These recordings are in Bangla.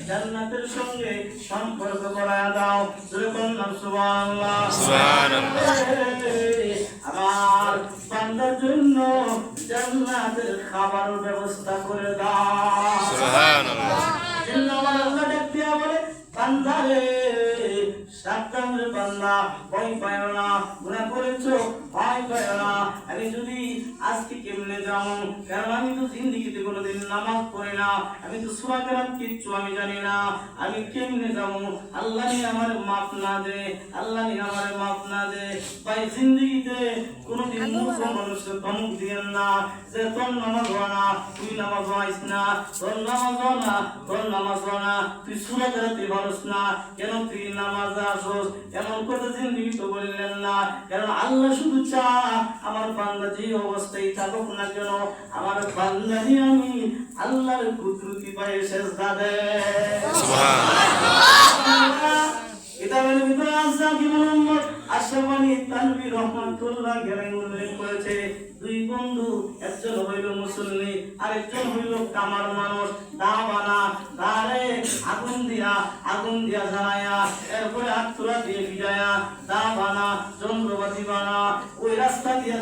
জান্নাতের সঙ্গে সম্পর্ক করায় দাও। সুবহানাল্লাহ সুবহানাল্লাহ। আমার বান্দার জন্য জান্নাতের খাবার ব্যবস্থা করে দাও। সুবহানাল্লাহ। আমার আল্লাহ ডাক দিয়া বলে, বান্দা রে সাবধান রে বান্দা, ভয় পায় না, গুনাহ করেছো ভয় পায় না। আমি যদি আজকে কেমনে যাবো, কারণ আমি তো জিন্দেগিতে কোনোদিন নামাজ পড়ি না, আমি তো সূরা কেরাত কিচ্ছু আমি জানি না, আমি কেমনে যাবো? আল্লাহ নিয়ে আমার মাফ না দে, আল্লাহ নিয়ে আমার মাফ না দে। ভাই জিন্দেগিতে কোনোদিন মুসলমান মানুষকে ধমক দিয়েন না যে তোর নামাজ হয় না, তুই নামাজ হইস না, তোর নামাজ হয় না, তোর নামাজ হয় না, তুই সূরা কেরাত পারস না, কেন তুই নামাজে আসোস? এমন কথা জিন্দেগি তো বললেন না। কারণ আল্লাহ শুধু চা আমার বান্দা যে অবস্থায় থাকুক না কেন, আমার বান্দাকে আমি আল্লাহর কুদরতি পায়ে সেজদা দেয়। সুবহানাল্লাহ। কিতাবের ভিতরে আছে কি মুহাম্মদ আশরাফি তানভী রাহমাতুল্লাহ আলাইহি উল্লেখ করেছে, দুই বন্ধু, একজন হইল মুসল্লি আর একজন হইল কামার মানুষ। দা বানা দারে আগুন দিয়া জ্বালায়া, এরপরে আত্মরা দিয়ে ভিজায়া দা বানা যন্ত্রপাতি বানা। ওই রাস্তা দিয়া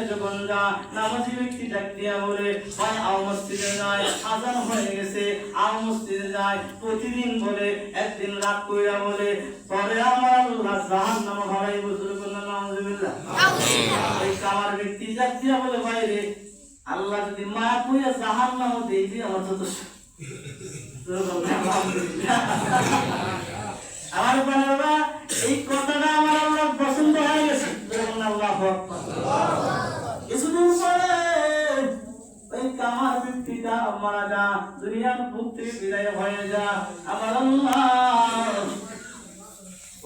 যখন যা নামাজি ব্যক্তি ডাক দিয়া বলে, ভাই আও মসজিদে যায়, আজান হয়ে গেছে, আও মসজিদে যায়। প্রতিদিন বলে, একদিন রাত কইরা বলে, পরে আমার আল্লাহ জাহান্নাম ভাড়াই বসুল করলেন। নাউযুবিল্লাহ। ওই কামার ব্যক্তি ডাক দিয়া বলে, ভাই রে, আল্লাহ যদি মায়া কইয়া জাহান্নাম দেই আমার যথেষ্ট। আমার বাবা, এই কথাটা আমার আল্লাহ পছন্দ হয়ে গেছে। আল্লাহু আকবার। কিছুদিন পরে ওই কামার ব্যক্তিটা মারা যা, দুনিয়ার বুক থেকে বিদায় হয়ে যা। আমার আল্লাহ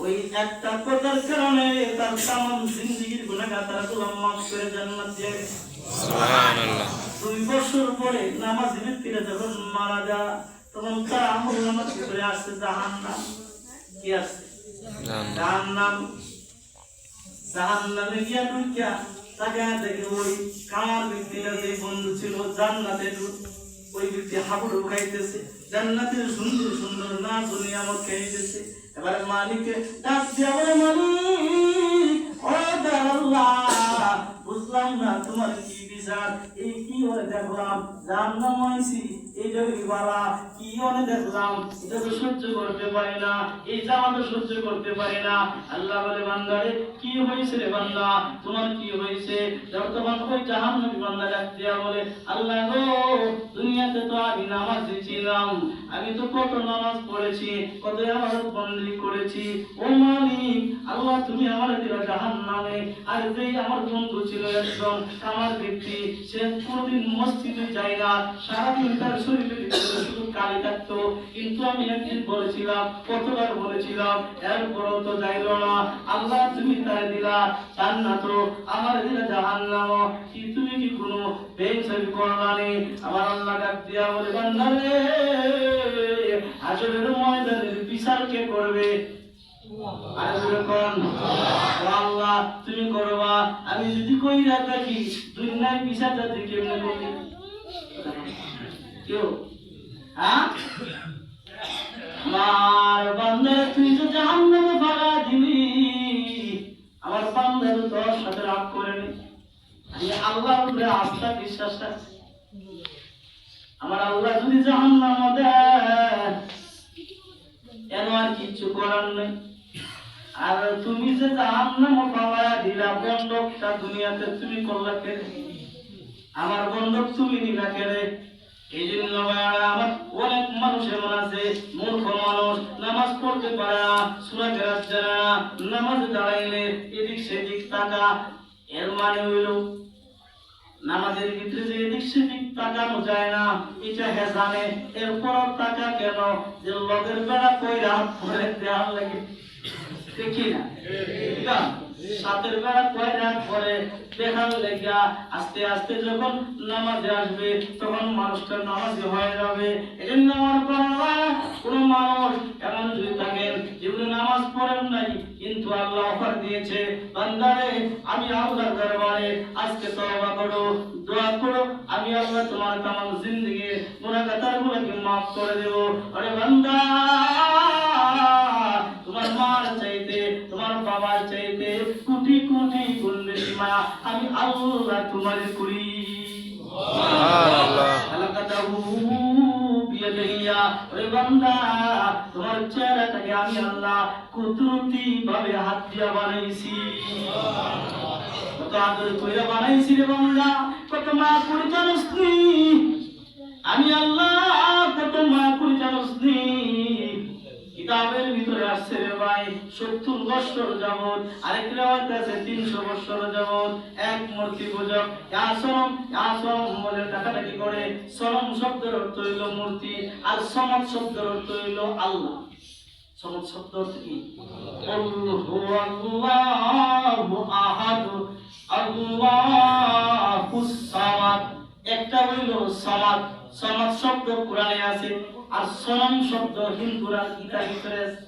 ওই একটা কথার কারণে তার তামাম জিন্দেগীর গুনাহগার তারা মাফ করে জান্নাত দিয়ে গেছে। সুবহানাল্লাহ। 2 বছর পরে নামাজি ব্যক্তিটা যখন মারা যা, তখন তার আমল নামার ভিতরে আসছে জাহান্নাম। কি আসছে? জাহান্নামে গিয়া ঢুকিয়া তাকে দেখে ওই কামার ব্যক্তিটা যে বন্ধু ছিল জান্নাতে, ওই ব্যক্তি হাবুডুবু খাইতেছে, জান্নাতের সুন্দর সুন্দর নাচ নিয়ামত খাইতেছে। এবারে মালিককে ডাক দিয়া বলে, মালিক ও আল্লাহ, বুঝলাম না তোমার কি বিচার? এই কি হলে দেখলাম জাহান্নাম হইছি, এই জগি বালা কি হলে দেখলাম, এটা তো সহ্য করতে পারি না, এই জামা তো সহ্য করতে পারি না। আল্লাহ বলে, বান্দারে কি হয়েছে রে বান্দা, তোমার কি হয়েছে? যখন ওই জাহান্নামী বান্দা ডাক দিয়া বলে, আল্লাহ গো, দুনিয়াতে তো আমি নামাজ ছিলাম, আমি তো কত নামাজ পড়েছি, কত ইবাদত বন্দেগি করেছি, ও মালিক আল্লাহ তুমি আমার দিলা জাহান্নামে। আর যেই আমার বন্ধু ছিল একজন কামার ব্যক্তি, সে কোনদিন মসজিদে যায় না, সারাদিন তার শরীরে শুধু কালি থাকতো, কিন্তু আমি একদিন বলেছিলাম, কতবার বলেছিলাম, এরপরও তো যাইল না। আল্লাহ তুমি তার দিলা জান্নাত, আমার দিলা জাহান্নাম, কি তুমি কি কোনো বেইনসাফি করলানি? আমার আল্লাহ ডাক দিয়া বলে, বান্দারে হাসরের ময়দানের বিচার কে করবে? আল্লাহ তুমি করবা। আমি যদি কইরা থাকি দুনিয়ার বিচারটা তুই কেমনে করবি? কেউ আমার বান্দারে তুই তো জাহান্নামে ভাড়া দিবি, আমার বান্দারে তোর সাথে রাগ করে নি। আমি আল্লাহর উপরে আস্থা বিশ্বাস রাখছি, আমার আল্লাহ যদি জাহান্নাম দেয় এর আর কিছু করার নেই। আর তুমি যে জাহান্নাম পাওয়া দিলা, বন্ধকটা দুনিয়াতে তুমি করলা কেন? আমার বন্ধক তুমি নিলা কেন? এই জন্য আমার অনেক মানুষ এমন আছে, মূর্খ মানুষ, নামাজ পড়তে পারে না, সূরা কেরাত জানে না, নামাজে দাঁড়াইলে এদিক সেদিক তাকা। এর মানে হইল নামাজের ভিতরে যে এদিক সেদিক তাকানো যায় না, এটা হে জানে। এরপর তাকা কেন? যে লগের বেড়া কইরা পরে দেওয়ার লাগে, দেখি না সাতের বেড়া কয়রা পরে দেখার লেগা আস্তে আস্তে যখন নামাজে আসবে তখন মানুষটা নামাজি হয়ে যাবে। এজন্য আমার কোন মানুষ এমন যদি থাকেন যেগুলো নামাজ পড়েন নাই, কিন্তু আল্লাহ অফার দিয়েছে, বান্দারে আমি আল্লাহর দরবারে আজকে তওবা করো, দোয়া করো, আমি আল্লাহ তোমার তামাম জিন্দেগির গুনাহগারগুলোকে মাফ মাফ করে দেব। আরে বান্দা, তোমার মার চাইতে, তোমার বাবার চাইতে কোটি কোটি গুণ বেশি মায়া আমি আল্লাহ তোমার করি। তোমার চেহারাটাকে আমি আল্লাহ কুদরতি ভাবে হাত দিয়া বানাইছি, কত আদর কইরা বানাইছি রে বান্দা, কত মা করে জানোস নি? আমি আল্লাহ কত মা করে জানোস নি? কিতাবের ভিতরে আসছে রে ভাই 70 বছর যাবত, আরেক রিওয়ায়াতে আছে 300 বছর যাবত এক মূর্তি পূজক ইয়া সনম বলে ডাকাডাকি করে। সনম শব্দের অর্থ হইল মূর্তি, আর সমদ শব্দের অর্থ হইল আল্লাহ। সমদ শব্দ অর্থ কি? আল্লাহু আহাদ, আল্লাহুস সামাদ। একটা হইল সামাদ, সামাদ শব্দ কোরআনে আছে, আর সনম শব্দ হিন্দুরা গীতার ভিতরে আছে।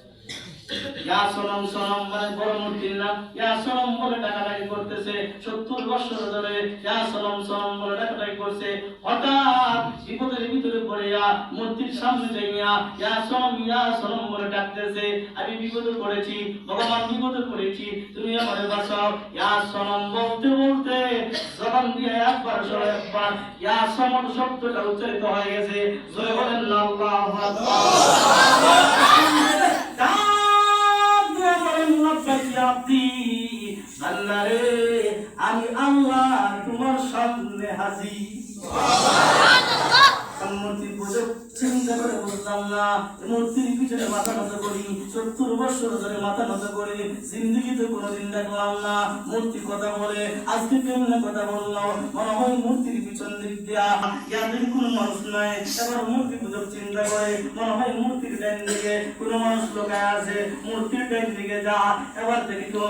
ইয়া সনম, সনম মানে বড় মূর্তির নাম। ইয়া সনম বলে ডাকাডাকি করতেছে 70 বছর ধরে, ইয়া সনম সনম বলে ডাকাডাকি করছে। হঠাৎ বিপদের ভিতরে পড়ে মূর্তির সামনে যাইয়া ইয়া সনম বলে ডাকতেছে, আমি বিপদে পড়েছি ভগবান, বিপদে পড়েছি, তুমি আমারে বাঁচাও। ইয়া সনম বলতে বলতে জবান দিয়ে একবার ইয়া সনম শব্দটা উচ্চারিত হয়ে গেছে। জোরে বলেন আল্লাহু আকবার। আমি আল্লাহ তোমার সামনে হাজির। মূর্তির পূজক চিন্তা করে বুঝলাম না, মূর্তির পিছনে মাথা নত করি 70 বছর ধরে মাথা নত করে জিন্দগিতে কোনোদিন দেখলাম না মূর্তি কথা বলে। আজকে কেমন কথা বললো, মনে হয় মূর্তির পিছন দিক দিয়া ইয়াদের কোনো মানুষ নাই। এবার মূর্তি পূজক চিন্তা করে মনে হয় মূর্তির ডাইন দিকে কোনো মানুষ লোকায় আছে, মূর্তির ডাইন দিকে যা, এবার দেখি তো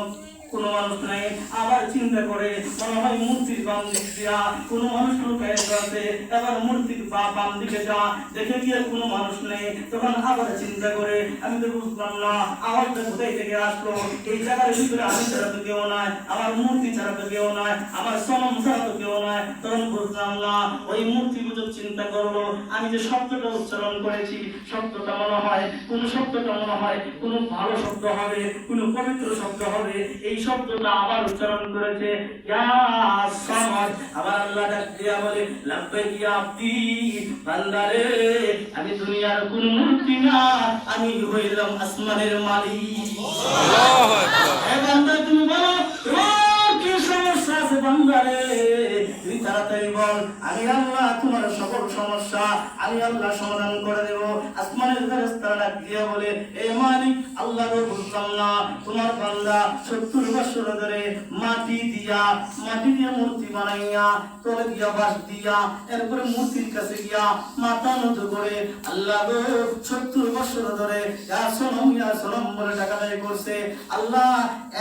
কোনো মানুষ নাই। আবার চিন্তা করে মনে হয় মূর্তির বাম দিক দিয়া কোনো মানুষ লুকায় আছে, এবার মূর্তির বাম দিকে যা, দেখে গিয়ে কোনো মানুষ নেই। তখন আবার চিন্তা করে আমি তো বুঝলাম না আওয়াজটা কোথায় থেকে আসলো, এই জায়গার ভিতরে আমি ছাড়া তো কেউ নাই, আমার মূর্তি ছাড়া তো কেউ নাই, আমার সনম ছাড়া তো কেউ নাই। তখন বুঝলাম না ওই মূর্তি পূজক চিন্তা করলো আমি যে শব্দটা উচ্চারণ করেছি শব্দটা মনে হয় কোন শব্দটা মনে হয় কোন ভালো শব্দ হবে, কোন পবিত্র শব্দ হবে। এই শব্দটা আবার উচ্চারণ করেছে ইয়া সামাদ। আবার আল্লাহ ডাক দিয়া বলে লাব্বাইক ইয়া আব্দি, বান্দারে আমি দুনিয়ার কোন মূর্তি না, আমি হইলাম আসমানের মালিক। আল্লাহু আকবার। হে বান্দা তুমি বলো তোমার কি সমস্যা আছে? বান্দারে তুই তাড়াতাড়ি বল, আমি আল্লাহ তোমার সকল সমস্যা আমি আল্লাহ সমাধান করে দেব। আসমানের ফেরেশতারা ডাক দিয়া বলে এ মালিক আল্লাহ বুঝলাম না, তোমার বান্দা 70 বছর ধরে মাটি দিয়া মূর্তি বানাইয়া তলে দিয়া বাঁশ দিয়া এরপরে মূর্তির কাছে গিয়া মাথা নত করে আল্লাহ গো 70 বছর ধরে ইয়া সনম বলে ডাকাডাকি করছে। আল্লাহ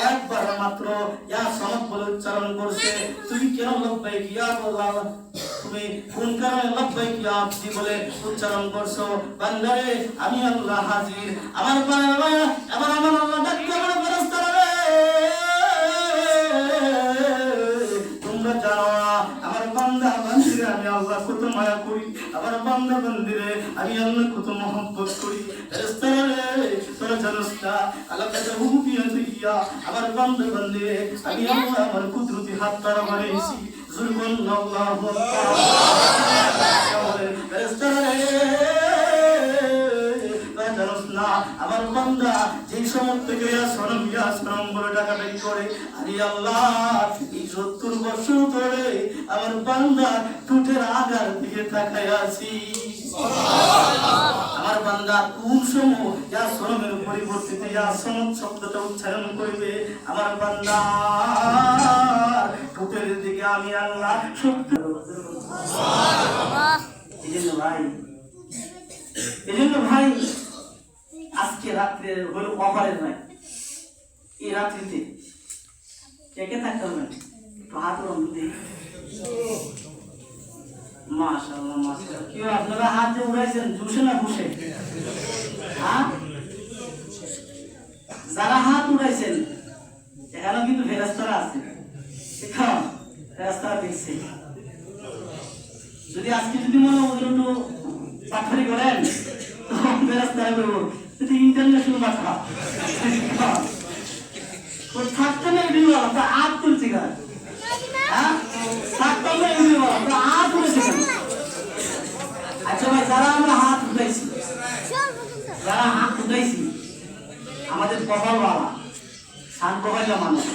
একবার মাত্র ইয়া সনম বলে উচ্চারণ করছে, তুমি কেন লব্বাইক ইয়া আল্লাহ, তুমি কোন কারণে লব্বাইক ইয়া আব্দি বলে উচ্চারণ করছো? বান্দারে আমি আল্লাহ হাজির। আমার বাবা এবার আমার আল্লাহ ডাকতে আমার ফেরেশতারা রে, তোমরা জানো না আমার বান্দা বান্দিরে আমি আল্লাহ কত মায়া করি, আমার বান্দা বান্দিরে আমি আল্লাহ কত মহব্বত করি। ফেরেশতারা রে তোরা জানোস না আল্লাহ কাছে হুবিয়া দিয়া আমার বান্দা বান্দিরে আমি আল্লাহ আমার কুদরতি হাত দ্বারা বানাইছি। জুলকুন আল্লাহু আকবার। ফেরেশতারা রে জানোস না আমার বান্দা যেই সময় থেকে ইয়া সনম বলে ডাকাডাকি করে আরে আল্লাহ এই 70 বছর ধরে আমার বান্দা টুটের আগার দিকে তাকায় আছি। আমার বান্দা কোন সময় ইয়া সনমের পরিবর্তে ইয়া সনম শব্দটা উচ্চারণ করবে, আমার বান্দা টুটের দিকে আমি আল্লাহ সত্য। এজন্য ভাই আজকে রাত্রে হলো অফারের নাই, এই রাত্রিতে কে কে থাকতে হবে একটু হাত রঙ দিই। মাশাআল্লাহ মাশাআল্লাহ। কি আপনারা হাত যে উড়াইছেন জুসে না ঘুষে? হ্যাঁ, যারা হাত উড়াইছেন এখানে কিন্তু ফেরেশতারা আছে, এখন ফেরেশতারা দেখছে। যদি আজকে যদি মনে ওদের একটু পাঠারি করেন বেরাস্তায় করবো ইন্টারন্যাশনাল পাঠা থাকতে না এগুলো তো আট তুলছে গান হ্যাঁ থাকতাম না এগুলো তো আট তুলেছে কেন আচ্ছা ভাই যারা আমরা হাত উঠাইছি যারা হাত উঠাইছি আমাদের কপালওয়ালা সান কপাইলা মানুষ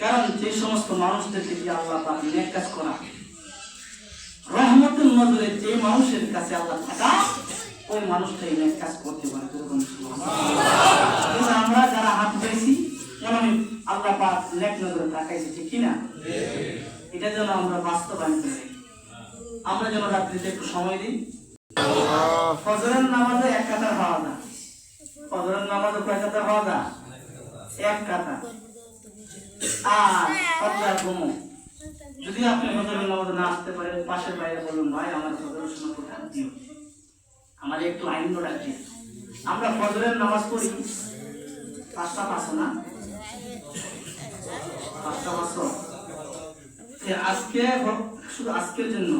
কারণ যে সমস্ত মানুষদেরকে দিয়ে আল্লাহ পাক নেক কাজ করা রহমতুল নজরে যে মানুষের কাছে আল্লাহ থাকা ওই মানুষটাই নেক কাজ করতে পারে আমরা যারা হাত উঠাইছি যেমন আল্লাহ পাক নেক নজরে তাকাইছে ঠিক কিনা এটা যেন আমরা বাস্তবায়ন করি আমরা যেন রাত্রিতে একটু সময় দিই ফজরের নামাজে এক কাতার হওয়া না ফজরের নামাজে কয় কাতার হওয়া না এক কাতার আর সপ্তাহ কমো যদি আপনি ফজরের নামাজে না আসতে পারেন পাশের বাইরে বলুন ভাই আমার ফজরের সময় কোথায় দিও আমার একটু আইন রাখি আমরা ফজরের নামাজ পড়ি 5টা 5 না 5টা 5 আজকে শুধু আজকের জন্য